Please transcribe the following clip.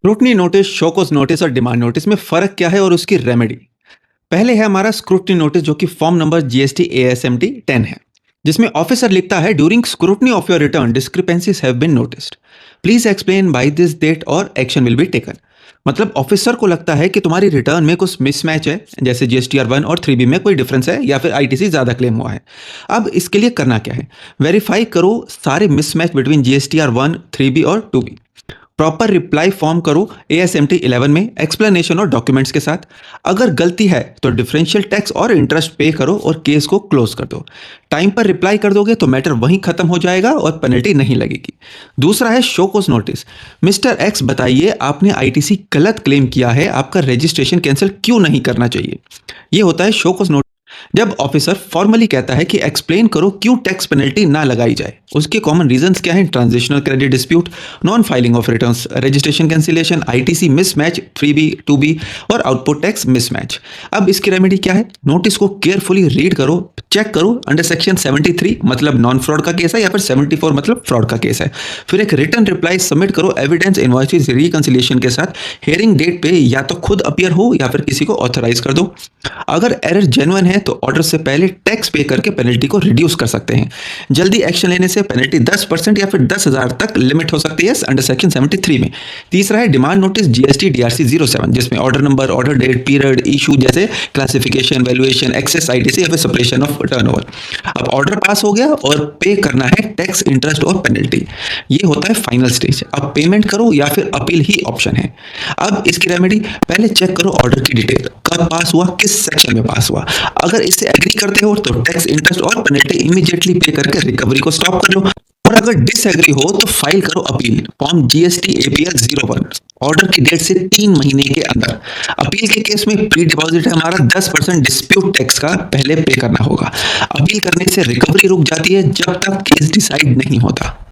Scrutiny notice, show cause notice और demand notice में फ़र्क क्या है और उसकी रेमेडी। पहले है हमारा स्क्रूटनी नोटिस जो कि फॉर्म नंबर जीएसटी एएसएमटी 10 है, जिसमें ऑफिसर लिखता है during scrutiny of your return discrepancies have been noticed, please explain by this date और एक्शन विल बी टेकन। मतलब ऑफिसर को लगता है कि तुम्हारी रिटर्न में कुछ मिसमैच है, जैसे जीएसटीआर 1 और 3B में कोई डिफरेंस है या फिर आईटीसी ज़्यादा क्लेम हुआ है। अब इसके लिए करना क्या है, वेरीफाई करो सारे मिसमैच बिटवीन जीएसटीआर 1, 3B और 2B। प्रॉपर रिप्लाई फॉर्म करो एएसएमटी 11 में एक्सप्लेनेशन और डॉक्यूमेंट्स के साथ। अगर गलती है तो डिफरेंशियल टैक्स और इंटरेस्ट पे करो और केस को क्लोज कर दो। टाइम पर रिप्लाई कर दोगे तो मैटर वहीं खत्म हो जाएगा और पेनल्टी नहीं लगेगी। दूसरा है शो कोज नोटिस। मिस्टर एक्स बताइए, आपने आईटीसी गलत क्लेम किया है, आपका रजिस्ट्रेशन कैंसिल क्यों नहीं करना चाहिए। ये होता है शो कोज नोटिस। जब ऑफिसर फॉर्मली कहता है कि एक्सप्लेन करो क्यों टैक्स पेनल्टी ना लगाई जाए। उसके कॉमन रीजंस क्या हैं, transitional credit dispute, non filing of returns, registration cancellation, ITC mismatch 3B 2B और आउटपुट टैक्स मिसमैच। अब इसकी रेमेडी क्या है, नोटिस को केयरफुली रीड करो, चेक करो अंडर सेक्शन 73 मतलब नॉन फ्रॉड का केस है या फिर 74 मतलब फ्रॉड का केस है। फिर एक रिटर्न रिप्लाई सबमिट करो एविडेंस इनवॉइसेस रिकंसिलिएशन के साथ। हियरिंग डेट पे या तो खुद अपीयर हो या फिर किसी को ऑथराइज कर दो। अगर एरर जेन्युइन है तो ऑर्डर से पहले टैक्स पे करके पेनल्टी को रिड्यूस कर सकते हैं। जल्दी एक्शन लेने से पेनल्टी 10% या फिर 10,000 तक लिमिट हो सकती है अंडर सेक्शन 73 में। तीसरा है डिमांड नोटिस जीएसटी डीआरसी 07, जिसमें order number, order date, period, issue जैसे क्लासिफिकेशन, वैल्यूएशन, एक्सेस आईटीसी या फिर सेपरेशन ऑफ टर्नओवर। अब ऑर्डर पास हो गया और पे करना है टैक्स, इंटरेस्ट और पेनल्टी। ये होता है फाइनल स्टेज। अब पेमेंट करो या फिर अपील ही ऑप्शन है। अब इसकी रेमेडी, पहले चेक करो ऑर्डर की डिटेल, कब पास हुआ, किस सेक्शन में पास हुआ। अगर इससे एग्री करते हो तो टैक्स, इंटरेस्ट और पेनल्टी इमीडिएटली पे करके रिकवरी को स्टॉप कर लो। और अगर डिसएग्री हो तो फाइल करो appeal form GST APL 01 order की डेट से 3 महीने के अंदर। अपील के केस में प्री डिपॉजिट है हमारा 10% डिस्प्यूट टैक्स का पहले पे करना होगा। अपील करने से रिकवरी रुक जाती है जब तक केस डिसाइड नहीं होता।